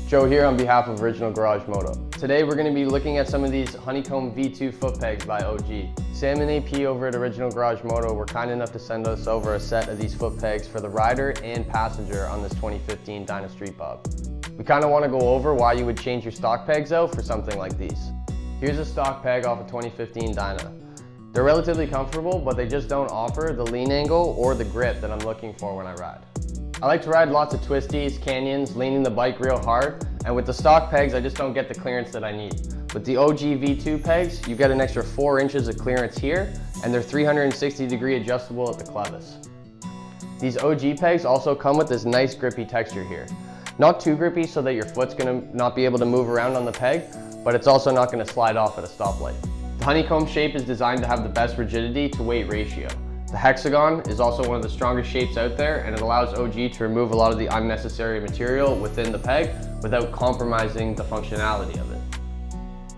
Joe here on behalf of Original Garage Moto. Today we're going to be looking at some of these HoneyComp V2 foot pegs by OG. Sam and AP over at Original Garage Moto were kind enough to send us over a set of these foot pegs for the rider and passenger on this 2015 Dyna Street Bob. We kind of want to go over why you would change your stock pegs out for something like these. Here's a stock peg off a 2015 Dyna. They're relatively comfortable, but they just don't offer the lean angle or the grip that I'm looking for when I ride. I like to ride lots of twisties, canyons, leaning the bike real hard, and with the stock pegs, I just don't get the clearance that I need. With the OG V2 pegs, you get an extra 4 inches of clearance here, and they're 360-degree adjustable at the clevis. These OG pegs also come with this nice grippy texture here. Not too grippy so that your foot's gonna not be able to move around on the peg, but it's also not gonna slide off at a stoplight. The honeycomb shape is designed to have the best rigidity to weight ratio. The hexagon is also one of the strongest shapes out there, and it allows OG to remove a lot of the unnecessary material within the peg without compromising the functionality of it.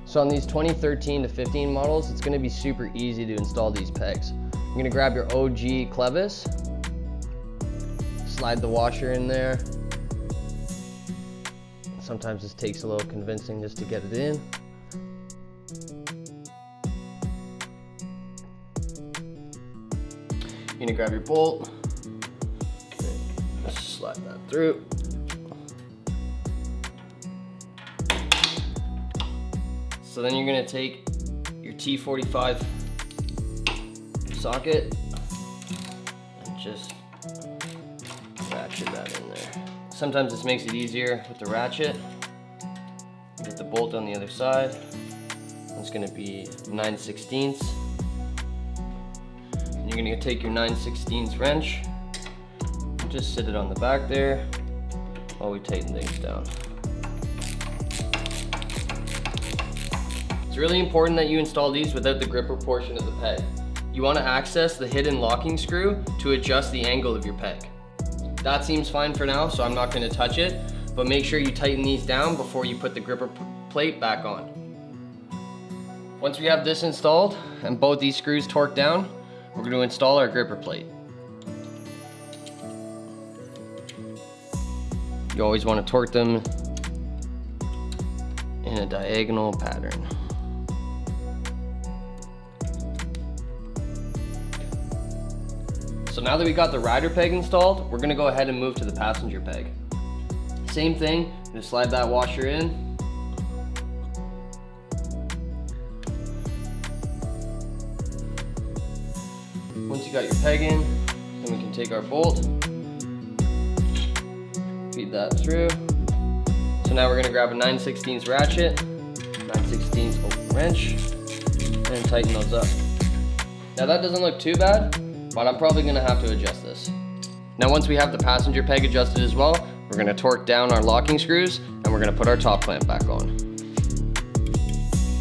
So on these 2013 to 15 models, it's going to be super easy to install these pegs. You're going to grab your OG clevis, slide the washer in there. Sometimes this takes a little convincing just to get it in. You're gonna grab your bolt, just slide that through. So then you're gonna take your T45 socket and just ratchet that in there. Sometimes this makes it easier with the ratchet. Get the bolt on the other side. It's gonna be 9/16. You're gonna take your 9/16 wrench, just sit it on the back there while we tighten things down. It's really important that you install these without the gripper portion of the peg. You want to access the hidden locking screw to adjust the angle of your peg. That seems fine for now, so I'm not going to touch it, but make sure you tighten these down before you put the gripper plate back on. Once we have this installed and both these screws torqued down, we're going to install our gripper plate. You always want to torque them in a diagonal pattern. So now that we got the rider peg installed, we're going to go ahead and move to the passenger peg. Same thing, just slide that washer in. Once you got your peg in, then we can take our bolt, feed that through. So now we're going to grab a 9/16 ratchet, 9/16 open wrench, and tighten those up. Now that doesn't look too bad, but I'm probably going to have to adjust this. Now once we have the passenger peg adjusted as well, we're going to torque down our locking screws, and we're going to put our top clamp back on.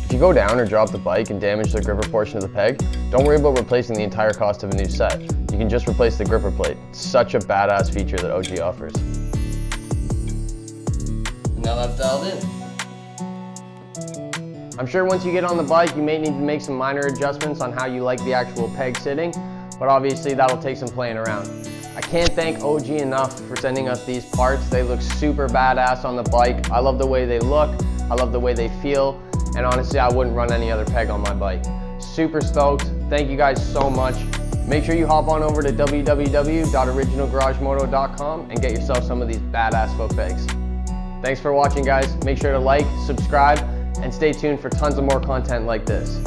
If you go down or drop the bike and damage the gripper portion of the peg, don't worry about replacing the entire cost of a new set. You can just replace the gripper plate. It's such a badass feature that OG offers. And now that's dialed in. I'm sure once you get on the bike, you may need to make some minor adjustments on how you like the actual peg sitting, but obviously that'll take some playing around. I can't thank OG enough for sending us these parts. They look super badass on the bike. I love the way they look. I love the way they feel. And honestly, I wouldn't run any other peg on my bike. Super stoked. Thank you guys so much. Make sure you hop on over to www.originalgaragemoto.com and get yourself some of these badass foot pegs. Thanks for watching, guys. Make sure to like, subscribe, and stay tuned for tons of more content like this.